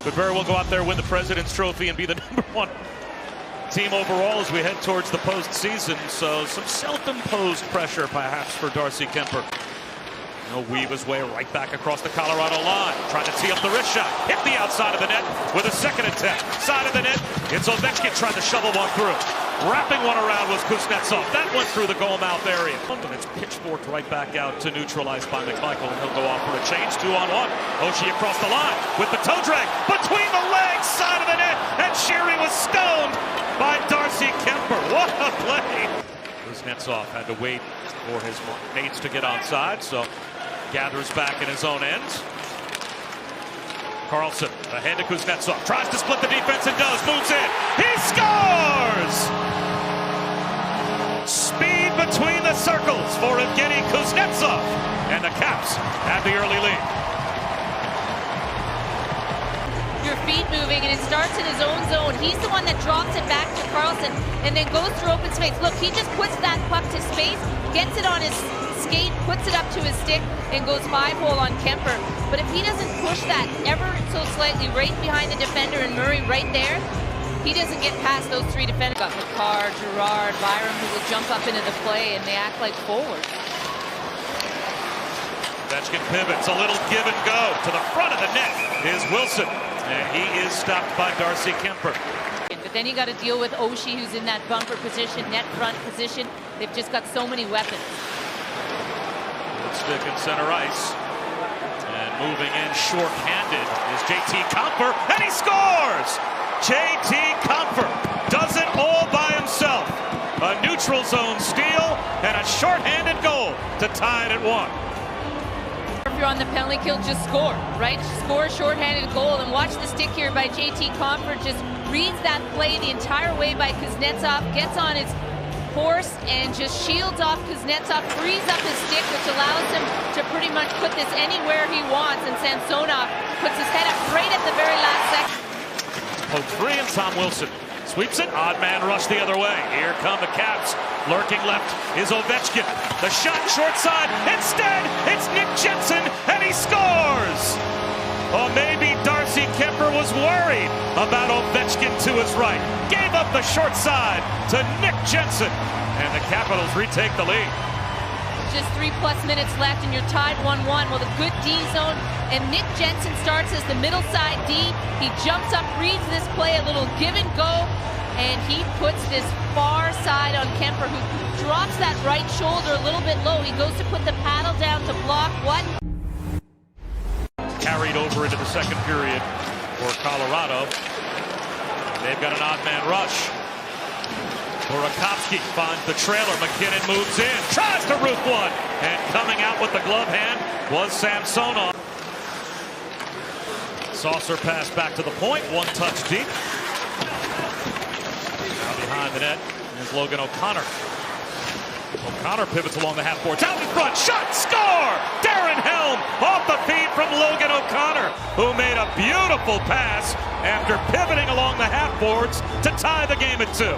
could very well go out there, win the President's Trophy, and be the #1 team overall as we head towards the postseason. So some self-imposed pressure perhaps for Darcy Kuemper. He'll weave his way right back across the Colorado line, trying to tee up the wrist shot. Hit the outside of the net with a second attempt. Side of the net, it's Ovechkin trying to shovel one through. Wrapping one around was Kuznetsov. That went through the goal mouth area. And it's pitchforked right back out to neutralized by McMichael. And he'll go off for a change, 2-on-1. Oshie across the line with the toe drag between the legs, side of the net. And Sheary was stoned by Darcy Kuemper. What a play! Kuznetsov had to wait for his mates to get onside, so gathers back in his own end. Carlson ahead to Kuznetsov. Tries to split the defense and does. Moves in. He scores! Speed between the circles for Evgeny Kuznetsov. And the Caps have the early lead. Your feet moving, and it starts in his own zone. He's the one that drops it back to Carlson and then goes through open space. Look, he just puts that puck to space, gets it on his skate, puts it up to his stick, and goes 5-hole on Kuemper. But if he doesn't push that ever so slightly right behind the defender and Murray right there, he doesn't get past those three defenders. Got McCarr, Girard, Byram, who will jump up into the play, and they act like forwards. Ovechkin pivots, a little give and go. To the front of the net is Wilson, and he is stopped by Darcy Kuemper. But then you got to deal with Oshie, who's in that bumper position, net front position. They've just got so many weapons. Good stick in center ice. And moving in short-handed is JT Compher, and he scores! JT Compher does it all by himself. A neutral zone steal and a short-handed goal to tie it at 1. If you're on the penalty kill, just score, right? Score a short-handed goal, and watch the stick here by JT Compher. Just reads that play the entire way by Kuznetsov, gets on his horse and just shields off Kuznetsov, frees up his stick, which allows him to pretty much put this anywhere he wants, and Samsonov puts his head up right at the very last second. Poke free, and Tom Wilson sweeps it. Odd man rush the other way. Here come the Caps. Lurking left is Ovechkin. The shot short side. Instead, it's Nick Jensen, and he scores! Oh, maybe Darcy Kuemper was worried about Ovechkin to his right. Gave up the short side to Nick Jensen, and the Capitals retake the lead. Just 3+ minutes left, and you're tied 1-1. Well, the good D zone, and Nick Jensen starts as the middle side D. He jumps up, reads this play, a little give and go, and he puts this far side on Kuemper, who drops that right shoulder a little bit low. He goes to put the paddle down to block what? Carried over into the second period for Colorado. They've got an odd man rush. Burakovsky finds the trailer. McKinnon moves in, tries to root one, and coming out with the glove hand was Samsonov. Saucer pass back to the point, one touch deep. Now behind the net is Logan O'Connor. O'Connor pivots along the half boards, out in front, shot, score! Darren Helm off the feed from Logan O'Connor, who made a beautiful pass after pivoting along the half boards to tie the game at 2.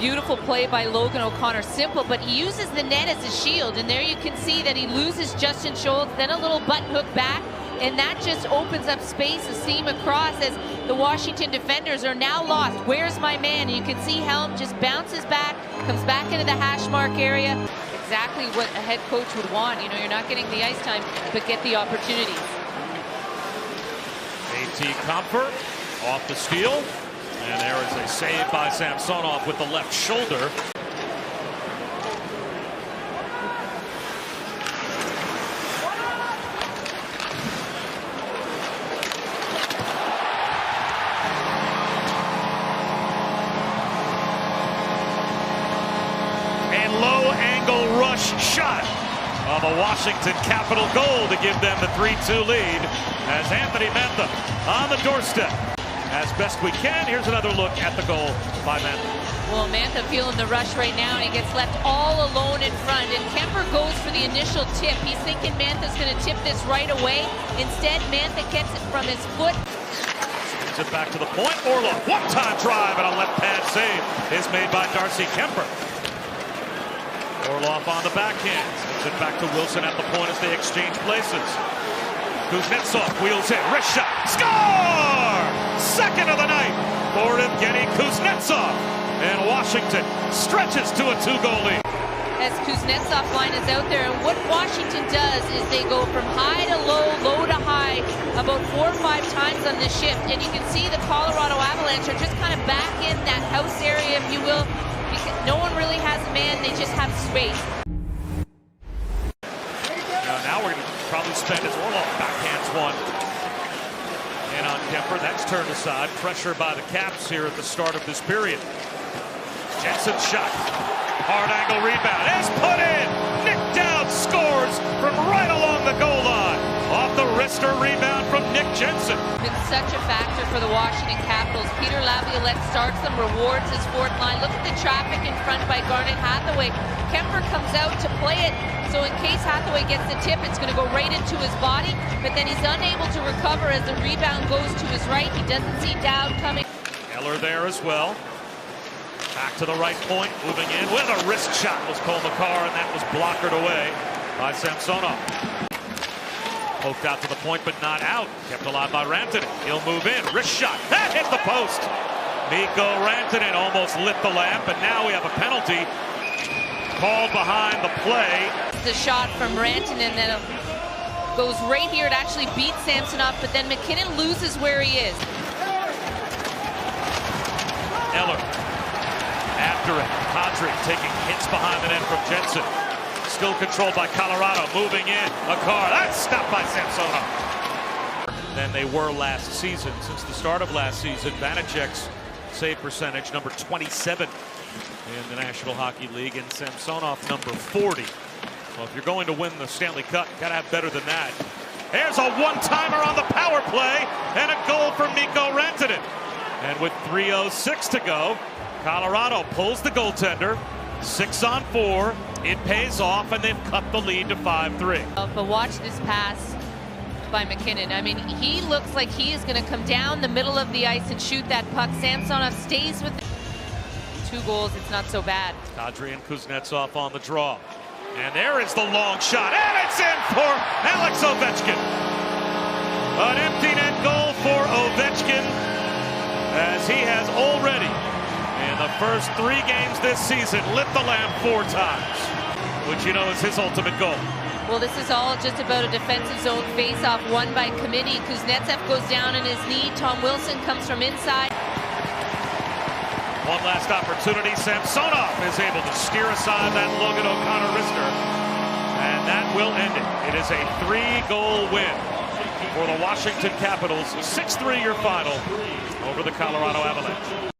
Beautiful play by Logan O'Connor. Simple, but he uses the net as a shield, and there you can see that he loses Justin Schultz, then a little button hook back, and that just opens up space, a seam across, as the Washington defenders are now lost. Where's my man? And you can see Helm just bounces back, comes back into the hash mark area. Exactly what a head coach would want. You know, you're not getting the ice time, but get the opportunities. JT Compher off the steal. And there is a save by Samsonov with the left shoulder. A low-angle rush shot of a Washington Capital goal to give them the 3-2 lead as Anthony Mantha on the doorstep. As best we can, here's another look at the goal by Mantha. Well, Mantha feeling the rush right now, and he gets left all alone in front. And Kuemper goes for the initial tip. He's thinking Mantha's going to tip this right away. Instead, Mantha gets it from his foot. Spins it back to the point. Orlov, one-time drive, and a left pad save is made by Darcy Kuemper. Orlov on the backhand. Sends it back to Wilson at the point as they exchange places. Kuznetsov wheels in, wrist shot, score! Second of the night for Evgeny Kuznetsov. And Washington stretches to a 2-goal lead. As Kuznetsov line is out there, and what Washington does is they go from high to low, low to high, about 4 or 5 times on this shift. And you can see the Colorado Avalanche are just kind of back in that house area, if you will, because no one really has a man, they just have space. Now we're going to probably spend as Orlov backhands one. And on Kemper, that's turned aside. Pressure by the Caps here at the start of this period. Jensen shot. Hard angle rebound. Is put in. Nick Dowd scores from right along the goal line. Off the wrister rebound from Nick Jensen. Been such a factor for the Washington Capitals. Peter Laviolette starts them, rewards his fourth line. Look at the traffic in front by Garnet Hathaway. Kemper comes out to play it, so in case Hathaway gets the tip, it's going to go right into his body, but then he's unable to recover as the rebound goes to his right. He doesn't see Dowd coming. Eller there as well. Back to the right point, moving in with a wrist shot was Cole McCarr, and that was blockered away by Samsonov. Poked out to the point, but not out. Kept alive by Rantanen. He'll move in. Wrist shot. That hit the post. Mikko Rantanen almost lit the lamp, and now we have a penalty called behind the play. The shot from Rantanen that goes right here. It actually beats Samsonov, but then McKinnon loses where he is. Eller after it. Kadri taking hits behind the net from Jensen. Still controlled by Colorado, moving in. McCarr, that's stopped by Samsonov. Than they were last season. Since the start of last season, Vanacek's save percentage number 27 in the National Hockey League, and Samsonov number 40. Well, if you're going to win the Stanley Cup, you gotta have better than that. There's a one-timer on the power play, and a goal from Mikko Rantanen. And with 3:06 to go, Colorado pulls the goaltender. 6-on-4. It pays off, and they've cut the lead to 5-3. But watch this pass by McKinnon. I mean, he looks like he is going to come down the middle of the ice and shoot that puck. Samsonov stays with 2 goals. It's not so bad. Kadri and Kuznetsov on the draw. And there is the long shot, and it's in for Alex Ovechkin. An empty net goal for Ovechkin, as he has already, in the first 3 games this season, lit the lamp 4 times, which you know is his ultimate goal. Well, this is all just about a defensive zone face-off won by committee. Kuznetsov goes down on his knee. Tom Wilson comes from inside. One last opportunity. Samsonov is able to steer aside that Logan O'Connor wrister, and that will end it. It is a 3-goal win for the Washington Capitals. 6-3 your final over the Colorado Avalanche.